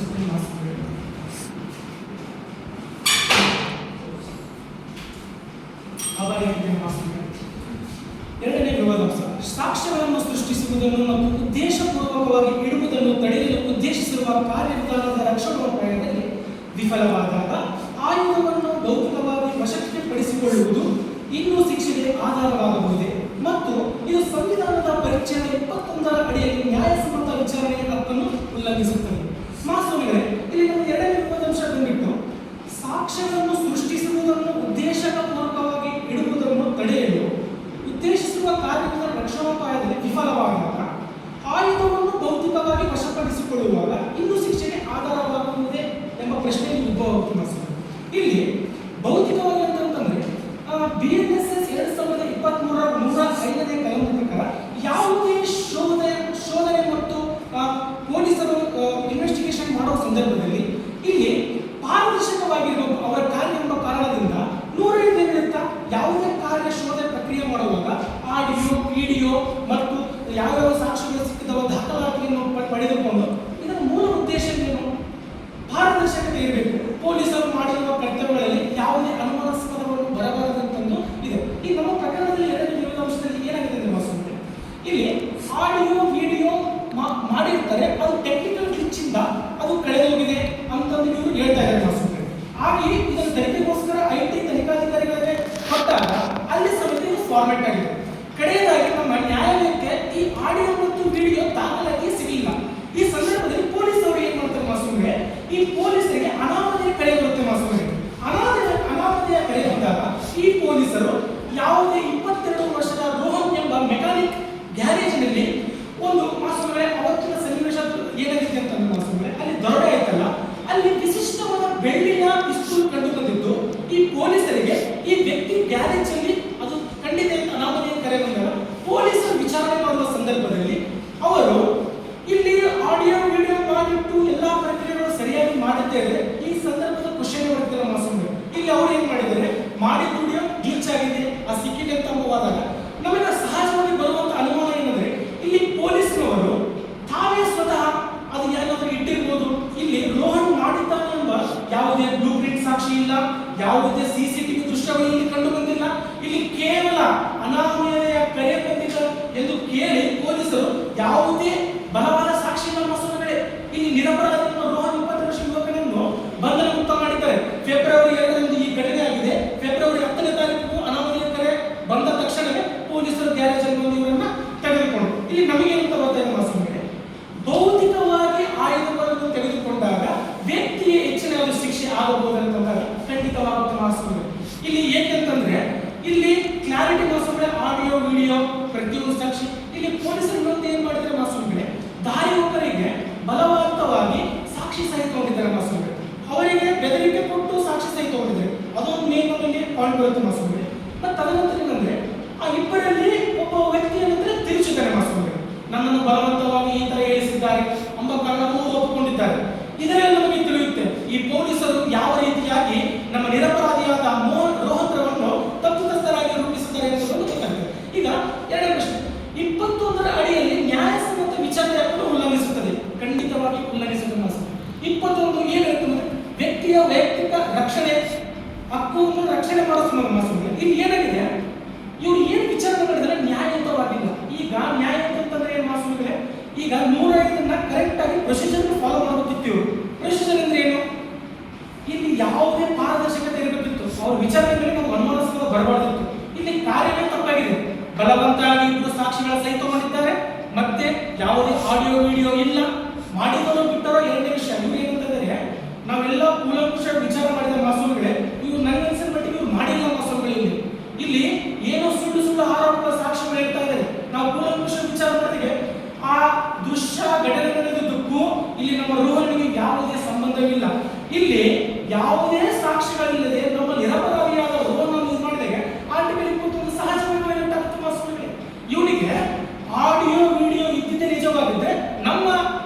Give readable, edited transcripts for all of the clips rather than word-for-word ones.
ತೋರಿಸ್ತೀನಿ ಮಾಸ್ಟರ್. ಎರಡನೇ ವಿವಾದಾಂಶ, ಸಾಕ್ಷ್ಯಗಳನ್ನು ಸೃಷ್ಟಿಸುವುದನ್ನು ಮತ್ತು ಉದ್ದೇಶಪೂರ್ವಕವಾಗಿ ಇಡುವುದನ್ನು ತಡೆಯಲು ಉದ್ದೇಶಿಸಿರುವ ಕಾರ್ಯವಿಧಾನದ ರಕ್ಷಣೋಪಾಯದಲ್ಲಿ ವಿಫಲವಾದಾಗ ಆಯುಧವನ್ನು ಭೌತಿಕವಾಗಿ ವಶಕ್ಕೆ ಪಡಿಸಿಕೊಳ್ಳುವುದು ಇನ್ನೂ ಶಿಕ್ಷೆಗೆ ಆಧಾರವಾಗಬಹುದೇ ಮತ್ತು ಇದು ಸಂವಿಧಾನದ ಪರಿಚ್ಛೇದ 21ರ ಅಡಿಯಲ್ಲಿ ನ್ಯಾಯಸಮ್ಮತ ವಿಚಾರಣೆಯ ಹಕ್ಕನ್ನು ಉಲ್ಲಂಘಿಸುತ್ತದೆ. ಮಾಸ್ವಾಮಿಗಳೇ, ಇಲ್ಲಿ ನಮಗೆ ಎರಡನೇ ವಿವಾದಾಂಶ ಬಂದ್ಬಿಟ್ಟು ಸಾಕ್ಷ್ಯಗಳನ್ನು ಸೃಷ್ಟಿಸುವುದನ್ನು ಉದ್ದೇಶಪೂರ್ವಕವಾಗಿ ಇಡುವುದನ್ನು ತಡೆಯಲು ಉದ್ದೇಶಿಸುವ ಕಾರ್ಯದ ರಕ್ಷಣೋಪಾಯದಲ್ಲಿ ವಿಫಲವಾದಾಗ ಆಯುಧವನ್ನು ಭೌತಿಕವಾಗಿ ವಶಪಡಿಸಿಕೊಳ್ಳುವಾಗ ಇನ್ನೂ ಶಿಕ್ಷೆಗೆ ಆಧಾರವಾಗುವುದೇ ಎಂಬ ಪ್ರಶ್ನೆ ಉದ್ಭವವಾಗುತ್ತದೆ. ಇಲ್ಲಿ ಭೌತಿಕವಾಗಿ ಅಂತಂದ್ರೆ BNSS 2023ರ 105ನೇ ಕಲಂ ಪ್ರಕಾರ ಯಾವುದೇ ಶೋಧನೆ ಮತ್ತು ಪೊಲೀಸರು ಇನ್ವೆಸ್ಟಿಗೇಷನ್ ಮಾಡುವ ಸಂದರ್ಭದಲ್ಲಿ ಇಲ್ಲಿ ಪಾರದರ್ಶಕವಾಗಿರಬೇಕು ಅವರ ಕಾರ್ಯ ಎಂಬ ಕಾರಣದಿಂದ 105 ಹೇಳುತ್ತಾ ಯಾವುದೇ ಕಾರ್ಯ ಶೋಧನೆ ಪ್ರಕ್ರಿಯೆ ಮಾಡುವಾಗ ಆಡಿಯೋ, ವಿಡಿಯೋ ಮತ್ತು ಯಾವ್ಯಾವ ಸಾಕ್ಷ್ಯಗಳು ಸಿಕ್ಕಿದವ ದಾಖಲಾತಿಯನ್ನು ಪಡೆದುಕೊಂಡು ಇದರ ಮೂಲ ಉದ್ದೇಶ ಏನು? ಪಾರದರ್ಶಕತೆ ಇರಬೇಕು. ಪೊಲೀಸರು ಮಾಡಿರುವ ಕರ್ತವ್ಯಗಳಲ್ಲಿ ಯಾವುದೇ ಅನುಮಾನಾಸ್ಪದವನ್ನು ಬರಬಾರದಂತಂದು ಇದೆ. ಈ ನಮ್ಮ ಪ್ರಕರಣದಲ್ಲಿ ಎರಡನೇ ವಿವಾದಾಂಶದಲ್ಲಿ ಏನಾಗಿದೆ ಅಂದ್ರೆ ಮಾಸ್ವಾಮಿಗಳೇ, ಇಲ್ಲಿ ಆಡಿಯೋ, ವಿಡಿಯೋ ಮಾಡಿರ್ತಾರೆ, ಅದು ಟೆಕ್ನಿಕಲ್ ಗ್ಲಿಚ್ ಇಂದ ಅದು ಕಳೆದೋಗಿದೆ ಅಂತಂದು ಇವರು ಹೇಳ್ತಾ ಇದ್ದಾರೆ ಮಾಸ್ವಾಮಿಗಳೇ. ಹಾಗೆ ಇದನ್ನು ತನಿಖೆಗೋಸ್ಕರ IT ತನಿಖಾಧಿಕಾರಿಗಳಿಗೆ ಕೊಟ್ಟಾಗ ಅಲ್ಲಿ ಸಮಿತಿ ಫಾರ್ಮೆಟ್ ಆಗಿದೆ. ಕಡೆಯದಾಗಿ ನಮ್ಮ ನ್ಯಾಯಾಲಯಕ್ಕೆ ಈ ಆಡಿಯೋ ಮತ್ತು ವಿಡಿಯೋ ದಾಖಲಾತಿ ಸಿಗಲಿಲ್ಲ. ಈ ಸಂದರ್ಭದಲ್ಲಿ ಪೊಲೀಸ್ ಅವರು ಏನ್ ಮಾಡ್ತಾರೆ ಮಾಸ್ವಾಮಿಗಳೇ, ಈ ಪೊಲೀಸರಿಗೆ ಅನಾಮಧೇಯ ಕರೆ ಬರುತ್ತೆ ಮಾಸ್ವಾಮಿಗಳೇ. ಅನಾಮಧೇಯ ಕರೆ ಬಂದಾಗ ಈ ಪೊಲೀಸರು ಯಾವುದೇ 22 ವರ್ಷದ ರೋಹನ್ ಎಂಬ ಮೆಕ್ಯಾನಿಕ್ ಗ್ಯಾರೇಜ್ನಲ್ಲಿ ಒಂದು ಮಾಸ್ವಾಮಿಗಳೇ ಅವತ್ತಿನ ಸನ್ನಿವೇಶ ಏನಾಗಿದೆ ಅಂತಂದ್ರೆ ಮಾಸ್ವಾಮಿಗಳೇ, ಅಲ್ಲಿ ದರೋಡೆ ಆಯ್ತಲ್ಲ, ಅಲ್ಲಿ ವಿಶಿಷ್ಟವಾದ ಬೆಳ್ಳಿಯ ಪಿಸ್ತೂಲ್ ಕಂಡು ಬಂದಿದ್ದು ಈ ಪೊಲೀಸರಿಗೆ ಈ ವ್ಯಕ್ತಿ ಗ್ಯಾರೇಜ್ ಅಲ್ಲಿ ಅದು ಕಂಡಿದೆ ಅಂತ ಅನಾಮಧೇಯ ಕರೆ ಬಂದಾಗ ಪೊಲೀಸರು ವಿಚಾರಣೆ ಮಾಡುವ ಸಂದರ್ಭದಲ್ಲಿ ಅವರು ಇಲ್ಲಿ ಆಡಿಯೋ, ವಿಡಿಯೋ ಮಾಡಿಟ್ಟು ಎಲ್ಲಾ ಪ್ರಕ್ರಿಯೆಗಳು ಸರಿಯಾಗಿ ಮಾಡಿದ್ದೇವೆ, ಈ ಸಂದರ್ಭದ ಕ್ವಶನ್ ಬರುತ್ತಿಲ್ಲ ಮಾಸ್ವಾಮಿಗಳೇ. ಇಲ್ಲಿ ಅವರು ಏನ್ ಮಾಡಿದ್ದಾರೆ, ಮಾಡಿದ ವಿಡಿಯೋ ಗ್ಲಿಚ್ ಆಗಿದೆ, ಆ ಸಿಕ್ಕಿದೆ ಅಂತ ಹೋದಾಗ ನಮಗೆ ಸಹಜವಾಗಿ ಬರುವಂತ ಅನುಮಾನ ಏನಂದ್ರೆ ಇಲ್ಲಿ ಪೊಲೀಸ್ನವರು ತಾವೇ ಸ್ವತಃ ಅದು ಏನಾದರೂ ಇಟ್ಟಿರ್ಬೋದು. ಇಲ್ಲಿ ರೋಹನ್ ಮಾಡಿದ್ದಾನೆ ಎಂಬ ಯಾವುದೇ ಬ್ಲೂ ಪ್ರಿಂಟ್ ಸಾಕ್ಷಿ ಇಲ್ಲ, ಯಾವುದೇ CCTV ದೃಶ್ಯಗಳು ಇಲ್ಲಿ ಕಂಡು ಬಂದಿಲ್ಲ. ಇಲ್ಲಿ ಕೇವಲ ಅನಾಮಧೇಯ ಕರೆ ಬಂದಿಲ್ಲ ಎಂದು ಕೇಳಿ ಪೊಲೀಸರು ಯಾವುದೇ ಬಲವಾದ ಸಾಕ್ಷಿಗಳ ಮಾಸ್ವಾಮಿಗಳೇ ಇಲ್ಲಿ ನಿರಪರಾಧ ರೋಹನ್ 20 ವರ್ಷ ಯುವಕನನ್ನು ಬಂಧನ ಮುಕ್ತ ಮಾಡಿದ್ದಾರೆ. ಫೆಬ್ರವರಿ 2ರಂದು ಈ ಘಟನೆ ಆಗಿದೆ. ಫೆಬ್ರವರಿ 10ನೇ ತಾರೀಕು ಅನಾಮಧೇಯ ಕರೆ ಬಂದ ತಕ್ಷಣವೇ ಪೊಲೀಸರು ಗ್ಯಾರೇಜ್ ಅಲ್ಲಿ ಬಂದು ಇವರನ್ನ ತೆಗೆದುಕೊಂಡು ಇಲ್ಲಿ ನಮಗೇನಂತ ಬರ್ತಾ ಇದೆ ಮಾಸ್ವಾಮಿಗಳೇ, ಭೌತಿಕವಾಗಿ ಆಯುಧಗಳನ್ನು ತೆಗೆದುಕೊಂಡಾಗ ವ್ಯಕ್ತಿಗೆ ಹೆಚ್ಚಿನ ಶಿಕ್ಷೆ ಆಗಬಹುದು ಅಂತಂದಾಗ ಖಂಡಿತವಾಗುತ್ತೆ ಮಾಸ್ವಾಮಿಗಳೇ. ಇಲ್ಲಿ ಏಕೆಂತಂದ್ರೆ ಇಲ್ಲಿ ಕ್ಲಾರಿಟಿ ಮಾಸ್ವಾಮಿಗಳೇ, ಆಡಿಯೋ, ವಿಡಿಯೋ ಪ್ರತಿಯೊಂದು ಸಾಕ್ಷಿ ಇಲ್ಲಿ ಪೊಲೀಸರು ಇನ್ನೊಂದು ಏನ್ ಮಾಡಿದ್ರೆ ಮಾಸ್ವಾಮಿಗಳೇ, ದಾರಿಯೊಬ್ಬರಿಗೆ ಬಲವಂತವಾಗಿ ಸಾಕ್ಷಿ ಸಹಿತ ಹೋಗಿದ್ದಾರೆ ಮಾಸ್ವಾಮಿಗಳೇ. ಅವರಿಗೆ ಬೆದರಿಕೆ ಕೊಟ್ಟು ಸಾಕ್ಷಿ ಸಹಿತ ಹೋಗಿದ್ದಾರೆ. ಅದೊಂದು ನೇಮದಲ್ಲಿ ಪಾಯಿಂಟ್ ಬರುತ್ತೆ ಮಾಸ್ವಾಮಿಗಳೇ. ಮತ್ತು ತದನಂತರ ಏನಂದ್ರೆ ಆ ಇಬ್ಬರಲ್ಲಿ ಒಬ್ಬ ವ್ಯಕ್ತಿ ಏನಂದ್ರೆ ತಿರುಚಿದ್ದಾರೆ ಮಾಸ್ವಾಮಿಗಳೇ, ನನ್ನನ್ನು ಬಲವಂತವಾಗಿ ಈ ತರ ಹೇಳಿಸಿದ್ದಾರೆ ಎಂಬ ಕಾರಣವನ್ನು ಒಪ್ಪಿಕೊಂಡಿದ್ದಾರೆ. ಇದರಲ್ಲಿ ನಮಗೆ ತಿಳಿಯುತ್ತೆ ಈ ಪೊಲೀಸರು ಯಾವ ರೀತಿಯಾಗಿ ನಮ್ಮ ನಿರಪರಾಧಿಯಾದ ರೋಹತ್ರವನ್ನು ತಪ್ಪಿತಸ್ಥರಾಗಿ ರೂಪಿಸಿದ್ದಾರೆ ಎಂಬುದನ್ನು ಗೊತ್ತಾಗ್ತದೆ. ಈಗ ಎರಡನೇ ಪ್ರಶ್ನೆ, 21ರ ಅಡಿಯಲ್ಲಿ ನ್ಯಾಯಸಮ್ಮತ ವಿಚಾರಣೆ ಹಕ್ಕನ್ನು ಉಲ್ಲಂಘಿಸುತ್ತದೆ. ಖಂಡಿತವಾಗಿ ಉಲ್ಲಂಘಿಸುತ್ತದೆ ಮಾಸ್ವಾಮಿ. 21 ಏನು ಹೇಳ್ತಂದ್ರೆ ವ್ಯಕ್ತಿಯ ವೈಯಕ್ತಿಕ ರಕ್ಷಣೆ ಹಕ್ಕನ್ನು ರಕ್ಷಣೆ ಮಾಡಿಸುವ ಮಾಸ್ವಾಮಿ. ಇಲ್ಲಿ ಏನಾಗಿದೆ, ಇವರು ಏನು ವಿಚಾರಣೆ ಮಾಡಿದ್ರೆ ನ್ಯಾಯಯುತವಾಗಿಲ್ಲ. ಈಗ ನ್ಯಾಯಯುತ ಅಂತಂದ್ರೆ ಏನು ಮಾಸ್ವಾಮಿಗಳೇ, ಈಗ 105ನ್ನ ಕರೆಕ್ಟ್ ಆಗಿ ಪ್ರೊಸೀಜರ್ ಫಾಲೋ ಮಾಡುತ್ತಿತ್ತು. ಇವರು ಪ್ರೊಸೀಜರ್ ಅಂದ್ರೆ ಏನು, ಇಲ್ಲಿ ಯಾವುದೇ ಪಾರದರ್ಶಕತೆ ಇರಬೇಕಿತ್ತು. ಅವ್ರ ವಿಚಾರಣೆ ಮೇಲೆ ನಾವು ಅನುಮಾನಾಸ್ಪದ ಬರಬಾರ್ದಿತ್ತು. ಇಲ್ಲಿ ಕಾರ್ಯವೇ ತಪ್ಪಾಗಿದೆ. ಬಲವಂತವಾಗಿ ಇಬ್ಬರು ಸಾಕ್ಷಿಗಳ ಸಹಿತ ಮಾಡಿದ್ದಾರೆ, ಮತ್ತೆ ಯಾವುದೇ ಆಡಿಯೋ, ವಿಡಿಯೋ ಇಲ್ಲ. ಮಾಡಿದವರು ಬಿಟ್ಟರೋ ಎರಡನೇ ವಿಷಯ. ಇವ್ರು ಏನಂತಂದ್ರೆ ನಾವೆಲ್ಲ ಕೂಲಂಕುಷ ವಿಚಾರ ಮಾಡಿದ ಮಾಸ್ವಾಮಿಗಳೇ, ಇವ್ರು ನನ್ನ ಅನ್ಸಿದ ಮಟ್ಟಿಗೆ ಇವ್ರು ಮಾಡಿಲ್ಲ ಮಾಸ್ವಾಮಿಗಳು. ಇಲ್ಲಿ ಏನೋ ಸುಳ್ಳು ಆರೋಪಗಳ ಸಾಕ್ಷಿಗಳು ಹೇಳ್ತಾ ಇದ್ದಾರೆ. ನಾವು ಕೂಲಂಕುಷ ವಿಚಾರ ಮಾಡಿದ್ರೆ ಆ ದೃಶ್ಯ ಘಟನೆ ನಡೆದಿದ್ದಕ್ಕೂ ಇಲ್ಲಿ ನಮ್ಮ ರೋಹನ್ಗೆ ಯಾವುದೇ ಸಂಬಂಧವಿಲ್ಲ. ಇಲ್ಲಿ ಯಾವುದೇ ಸಾಕ್ಷಿಗಳಿಲ್ಲದೆ ನಮ್ಮ ನಿರಪರಾಧಿಯಾದ ರೋಹನ್ ಯೂಸ್ ಮಾಡಿದಾಗ ಆರ್ಟಿಕಲ್ 21 ಸಹಜವಾಗಿ ವೈಲೇಟ್ ಆಗುತ್ತೆ ಮಾಸ್ವಾಮಿಗಳೇ. ಇವನಿಗೆ ಆಡಿಯೋ, ವಿಡಿಯೋ ಇದ್ದಿದ್ದೇ ನಿಜವಾಗಿದ್ರೆ ನಮ್ಮ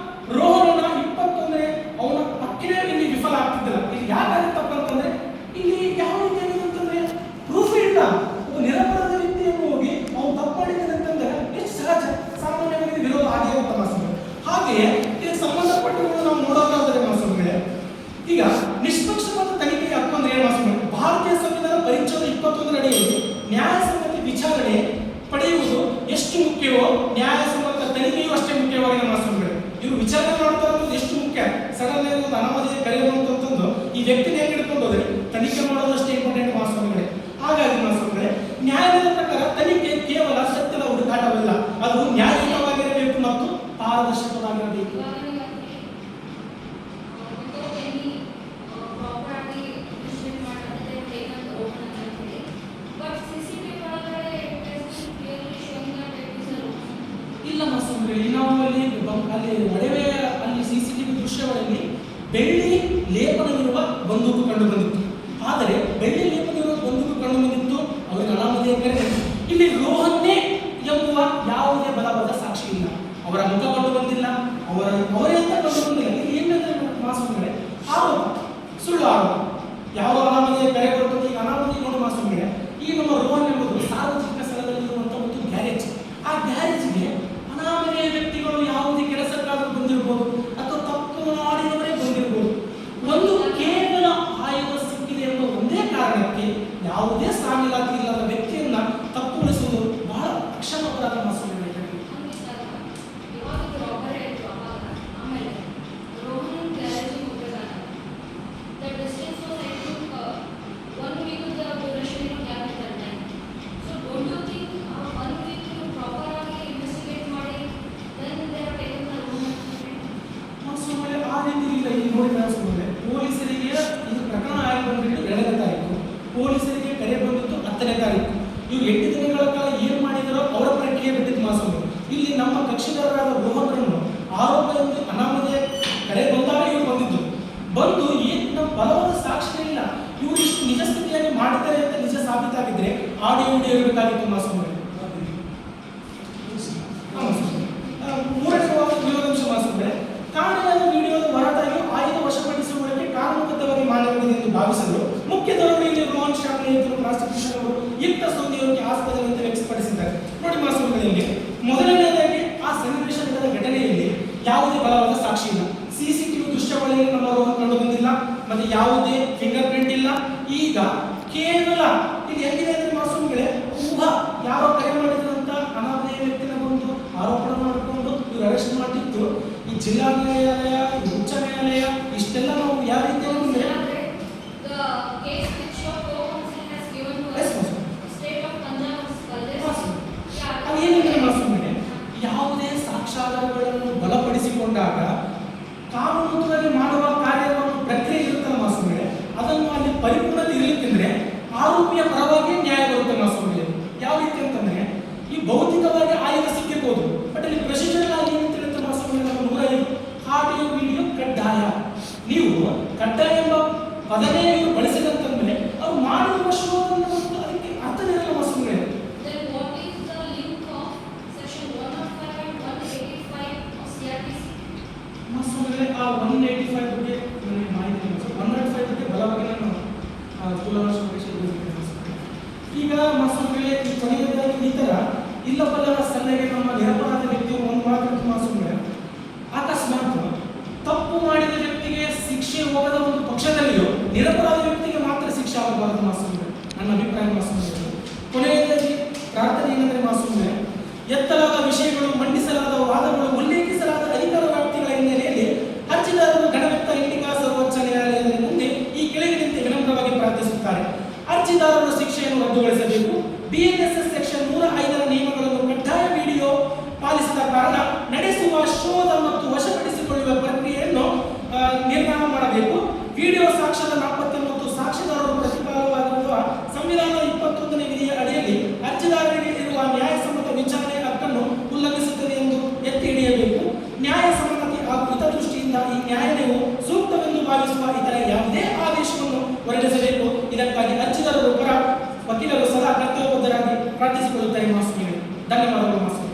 ರೋಹನ 21 ಅವನ ಹಕ್ಕಿನೇ ಇಲ್ಲಿ ವಿಫಲ ಆಗ್ತಿದ್ದಿಲ್ಲ. ಇಲ್ಲಿ ಯಾಕಾದ್ರೆ ತಪ್ಪಂತಂದ್ರೆ ಇಲ್ಲಿ ಯಾವ ರೀತಿ ಅಂತಂದ್ರೆ ಪ್ರೂಫ್ ಇಲ್ಲ. ಒಬ್ಬ ನಿರಪರಾಧ ವ್ಯಕ್ತಿಯನ್ನು ಹೋಗಿ ಅವನು ತಪ್ಪು ಮಾಡಿದ್ದಾನೆ ಅಂತಂದ್ರೆ ಎಷ್ಟು ಸಹಜ, ಸಾಮಾನ್ಯವಾಗಿ ವಿರೋಧ ಆಗೇ ಹೋಗ್ತಾ ಮಾಸ್ವಾಮಿ. ಹಾಗೆಯೇ ಇದಕ್ಕೆ ಸಂಬಂಧಪಟ್ಟವರು ನಾವು ನೋಡೋದಾದರೆ ಮಾಸ್ವಾಮಿ ವ್ಯಕ್ತಿನ ಹೆಂಗೆ ಹಿಡ್ಕೊಂಡು ಹೋದ್ರೆ ತನಿಖೆ ಮಾಡೋದಷ್ಟೇ ಇಂಪಾರ್ಟೆಂಟ್ ಮಾಸ್ವಾಮಿಗಳೇ. ಹಾಗಾಗಿ ಮಾಸ್ವಾಮಿಗಳೇ, ನ್ಯಾಯದ ಪ್ರಕಾರ ತನಿಖೆ ಕೇವಲ ಸತ್ಯದ ಹುಡುಕಾಟವಲ್ಲ, ಅದು ನ್ಯಾಯಯುತವಾಗಿರಬೇಕು ಮತ್ತು ಪಾರದರ್ಶಕವಾಗಿರಬೇಕು. ಇಲ್ಲ ಮಾಸ್ವಾಮಿಗಳೇ, ನಾವು ಅಲ್ಲಿ ಒಡವೆ ಅಲ್ಲಿ CCTV ದೃಶ್ಯಗಳಲ್ಲಿ ಬೆಳ್ಳಿ ಲೇಪನವಿರುವ ಬಂದೂಕು ಕಂಡು ಬಂದಿತ್ತು. ಆದರೆ ಬೆಳ್ಳಿ ಲೇಪನವಿರುವ ಬಂದೂಕು ಕಂಡು ಬಂದಿತ್ತು, ಅವರಿಗೆ ಅನಾಮಧೇಯ ಕರೆ. ಇಲ್ಲಿ ರೋಹನ್ನೇ ಎಂಬುವ ಯಾವುದೇ ಬಲವಾದ ಸಾಕ್ಷಿ ಇಲ್ಲ. ಅವರ ಮುಖ ಕಂಡು ಬಂದಿಲ್ಲ, ಅವರೇ ಅಂತ ಕಂಡು ಬಂದಿಲ್ಲ. ಇಲ್ಲಿ ಏನಂದ್ರೆ ಮಾಸ್ವಾಮಿಗಳೇ, ಆರೋಪ, ಸುಳ್ಳು ಆರೋಪ. ಯಾವ ಅನಾಮಧೇಯ ಕರೆ ಕೊಡುತ್ತದೆ? ಈಗ ಅನಾಮಧೇಯ ನೋಡಿ ಮಾಸ್ವಾಮಿಗಳೇ, ಈ ನಮ್ಮ ರೋಹನ್ ಎಂಬುದು ಸಾರ್ವಜನಿಕ ಸ್ಥಳದಲ್ಲಿರುವಂತಹ ಒಂದು ಗ್ಯಾರೇಜ್. ಆ ಗ್ಯಾರೇಜ್ಗೆ ಅನಾಮಧೇಯ ವ್ಯಕ್ತಿಗಳು ಯಾವುದೇ ಕೆಲಸಕ್ಕಾದರೂ ಬಂದಿರಬಹುದು ಅಥವಾ ತಪ್ಪು ಮಾಡಿದವರೇ ಬಂದಿರಬಹುದು. ಒಂದು ಕೇವಲ ಆಯುಧ ಸಿಕ್ಕಿದೆ ಎಂಬ ಒಂದೇ ಕಾರಣಕ್ಕೆ ಯಾವುದೇ ಸಾಮಿಲಾತಿ ಇಲ್ಲದ ವ್ಯಕ್ತಿಯನ್ನ ತಪ್ಪುಗೊಳಿಸುವುದು ಬಹಳ ಅಕ್ಷಮ ಅಪರಾಧ ಮಾಸ್ವಾಮಿಗಳೇ. ಪೊಲೀಸರಿಗೆ ಇದು ಪ್ರಕರಣ ಆಗಿ ಬಂದ್ಬಿಟ್ಟು 2ನೇ ತಾರೀಕು, ಪೊಲೀಸರಿಗೆ ಕರೆ ಬಂದಿತ್ತು 10ನೇ ತಾರೀಕು. ಇವ್ರು 8 ದಿನಗಳ ಕಾಲ ಏನು ಮಾಡಿದಾರೋ ಅವರ ಪ್ರಕ್ರಿಯೆ ಬಿಟ್ಟಿದ್ದು ಮಾಸ್ವಾಮಿ. ಇಲ್ಲಿ ನಮ್ಮ ಕಕ್ಷಿದಾರರಾದ ರೋಹನ್ರನ್ನು ಆರೋಪ ಎಂದು ಅನಾಮಧೇಯ ಕರೆ ಬಂದಾಗ ಇವರು ಬಂದಿದ್ದು. ಬಂದು ಏನು ನಮ್ಮ ಬಲವಾದ ಸಾಕ್ಷಿ ಇಲ್ಲ, ಇವರು ಇಷ್ಟು ನಿಜ ಸ್ಥಿತಿಯಾಗಿ ಮಾಡಿದ್ದಾರೆ ಅಂತ ನಿಜ ಸಾಬೀತಾಗಿದ್ರೆ ಆಡಿಯೋ ವಿಡಿಯೋ ಇರಬೇಕಾಗಿತ್ತು ಮಾಸ್ವಾಮಿ. ಮೂರನೇ ವಿರೋಧಾಂಶ ಮಾಸ್ವಾಮಿ, ಕಾನೂನಾದ ವಿಡಿಯೋದ ಹೊರತಾಗಿ ಆಯುಧ ವಶಪಡಿಸುವುದಕ್ಕೆ ಕಾನೂನುಬದ್ಧವಾಗಿ ಮಾನ್ಯವಾಗಿದೆ ಎಂದು ಭಾವಿಸಲು ಮುಖ್ಯ ದರೋಡೆಯಲ್ಲಿ ರೋಹನ್ ಶಾಮಿ ಪ್ರಾಸಿಕ್ಯೂಷನ್ ಅವರು ಯುಕ್ತ ಸಂದೇಹಕ್ಕೆ ಆಸ್ಪದವೆಂದು ವ್ಯಕ್ತಪಡಿಸಿದ್ದಾರೆ. ನೋಡಿ ಮಾಸ್ವಾಮಿಗಳಿಗೆ, ಮೊದಲನೇದಾಗಿ ಆ ಸನ್ನಿವೇಶ ನಡೆದ ಘಟನೆಯಲ್ಲಿ ಯಾವುದೇ ಬಲವಾದ ಸಾಕ್ಷಿ ಇಲ್ಲ. CCTV ದೃಶ್ಯಾವಳಿಯಲ್ಲಿ ನಮ್ಮ ರೋಹನ್ ಕಂಡು ಬಂದಿಲ್ಲ, ಮತ್ತೆ ಯಾವುದೇ ಫಿಂಗರ್ ಪ್ರಿಂಟ್ ಇಲ್ಲ. ಈಗ ಕೇವಲ ಇದು ಹೆಂಗಿದೆ ಅಂದ್ರೆ ಮಾಸ್ವಾಮಿಗಳೇ, ಊಹಾ ಯಾರೋ ಕರೆ ಮಾಡಿದಂತ ಅನಾಮಧೇಯ ವ್ಯಕ್ತಿನ ಬಂದು ಆರೋಪಣ ಮಾಡಿಕೊಂಡು ಇವರು ಅರೆಸ್ಟ್ ಮಾಡಿದ್ದು. ಈ ಜಿಲ್ಲಾ ನ್ಯಾಯಾಲಯ, ಉಚ್ಚ ನ್ಯಾಯಾಲಯ ಇಷ್ಟೆಲ್ಲ ನಾವು ಯಾವ ರೀತಿ ಏನಿದೆ ಮಾಸ್ವಾಮಿಗಳೇ, ಯಾವುದೇ ಸಾಕ್ಷ್ಯಾಧಾರಗಳನ್ನು ಬಲಪಡಿಸಿಕೊಂಡಾಗ ಕಾನೂನುಬದ್ಧವಾಗಿ ಮಾಡುವ ಕಾರ್ಯವನ್ನು ಪ್ರಕ್ರಿಯೆ ಇರುತ್ತಲ್ಲ ಮಾಸ್ವಾಮಿಗಳೇ, ಅದನ್ನು ಅಲ್ಲಿ ಪರಿಪೂರ್ಣತೆ ಇರಲಿಕ್ಕೆಂದ್ರೆ ಆರೋಪಿಯ ಪರವಾಗಿ ನ್ಯಾಯ ಬರುತ್ತೆ ಮಾಸ್ವಾಮಿಗಳೇ. ಯಾವ ರೀತಿ ಅಂತಂದ್ರೆ, ಈ ಭೌತಿಕವಾಗಿ ಆಯುಧ ಸಿಕ್ಕಿರ್ಬೋದು, ಬಟ್ ಅಲ್ಲಿ ಪ್ರೊಸೀಜರ್ ಆಗಿ ಏನು ತಿಳಿಯುತ್ತೆ ಮಾಸ್ವಾಮಿಗಳೇ, ನಮ್ಮ 105 ಆಡಿಯೋ ವಿಡಿಯೋ ಕಡ್ಡಾಯ. ನೀವು ಕಡ್ಡಾಯ ಎಂಬ ಪದನೇ ಇವರು ಬಳಸಿದಂತಂದ್ರೆ ಅವ್ರು ಮಾಡಿರುವ ಶೋಧನೆ ಅದಕ್ಕೆ ಅರ್ಥನೇ ಇರಲ್ಲ ಮಾಸ್ವಾಮಿಗಳೇ. ಮಾಸ್ವಾಮಿಗಳೇ, ಆ 185 ಬಗ್ಗೆ ನನಗೆ ಮಾಹಿತಿ ಇಲ್ಲ. 105 ಬಗ್ಗೆ ಬಲವಾಗಿ ನಾನು ಈಗ ಮಾಸ್ವಾಮಿಗಳೇ, ಈ ಕೊನೆಯದಾಗಿ ಈ ತರ ಇಲ್ಲಬಲ್ಲರ ಸಲಹೆಗೆ ನಮ್ಮ ನಿರಪರಾಧ ವ್ಯಕ್ತಿಯು ಒಂದು ಮಾತು ಮಾಸ್ವಾಮಿಗಳೇ, ಅಕಸ್ಮಾತ್ ತಪ್ಪು ಮಾಡಿದ ವ್ಯಕ್ತಿಗೆ ಶಿಕ್ಷೆ ಹೋಗದ ಒಂದು ಪಕ್ಷದಲ್ಲಿಯೂ ನಿರಪರಾಧ ವ್ಯಕ್ತಿಗೆ ಮಾತ್ರ ಶಿಕ್ಷೆ ಆಗಬಾರದು ಮಾಸ್ವಾಮಿಗಳೇ, ನನ್ನ ಅಭಿಪ್ರಾಯ ಮಾಸ್ವಾಮಿಗಳೇ. ಕೊನೆಯದಾಗಿ ಪ್ರಾರ್ಥನೆ ಏನಂದ್ರೆ ಮಾಸ್ವಾಮಿಗಳೇ, ಎತ್ತಲಾದ ವಿಷಯಗಳು, ಮಂಡಿಸಲಾದ ವಾದಗಳು, ಉಲ್ಲೇಖಿಸಲಾದ ಅಧಿಕಾರ ವ್ಯಾಪ್ತಿಗಳ ಹಿನ್ನೆಲೆಯಲ್ಲಿ ಅರ್ಜಿದಾರರು ಗಣವೆತ್ತ ಇಂಡಿಕಾ ಸರ್ವೋಚ್ಚ ನ್ಯಾಯಾಲಯದ ಮುಂದೆ ಈ ಕೆಳಗಿನಂತೆ ವಿನಮ್ರವಾಗಿ ಪ್ರಾರ್ಥಿಸುತ್ತಾರೆ. ಅರ್ಜಿದಾರರು ಶಿಕ್ಷೆಯನ್ನು ರದ್ದುಗೊಳಿಸಬೇಕು. BNSS ಸೆಕ್ಷನ್ 105ರ ನಿಯಮಗಳನ್ನು ಕಡ್ಡಾಯ ವಿಡಿಯೋ ಪಾಲಿಸಿದ ಕಾರಣ ನಡೆಸುವ ಶೋಧ ಮತ್ತು ವಶಪಡಿಸಿಕೊಳ್ಳುವ ಪ್ರಕ್ರಿಯೆಯನ್ನು ನಿರ್ಮಾಣ ಮಾಡಬೇಕು. ವಿಡಿಯೋ ಸಾಕ್ಷ್ಯದ ನಾಪತ್ತೆ ಮತ್ತು ಸಾಕ್ಷಿದಾರರು ಪ್ರತಿಪಾದವಾಗಿರುವ ಸಂವಿಧಾನದ 21ನೇ ವಿಧಿಯ ಅಡಿಯಲ್ಲಿ ಅರ್ಜಿದಾರರಿಗೆ ಇರುವ ನ್ಯಾಯಸಮ್ಮತ ವಿಚಾರಣೆಯ ಹಕ್ಕನ್ನು ಉಲ್ಲಂಘಿಸುತ್ತದೆ ಎಂದು ಎತ್ತಿ ಹಿಡಿಯಬೇಕು. ನ್ಯಾಯಸಮ್ಮತಿ ಹಾಗೂ ಹಿತದೃಷ್ಟಿಯಿಂದ ಈ ನ್ಯಾಯಾಲಯವು ಸೂಕ್ತವೆಂದು ಭಾವಿಸುವ ಇತರ ಯಾವುದೇ ಆದೇಶವನ್ನು ಹೊರಡಿಸಬೇಕು. ಇದಕ್ಕಾಗಿ ಅರ್ಜಿದಾರರು ಪರ ವಕೀಲರು ಸದಾ ಕರ್ತವ್ಯಬದ್ಧರಾಗಿ ಪ್ರಾರ್ಥಿಸಿಕೊಳ್ಳುತ್ತಾರೆ ಮಾಸ್ವಾಮಿಗಳೇ. ಧನ್ಯವಾದಗಳು ಮಾಸ್ವಾಮಿ.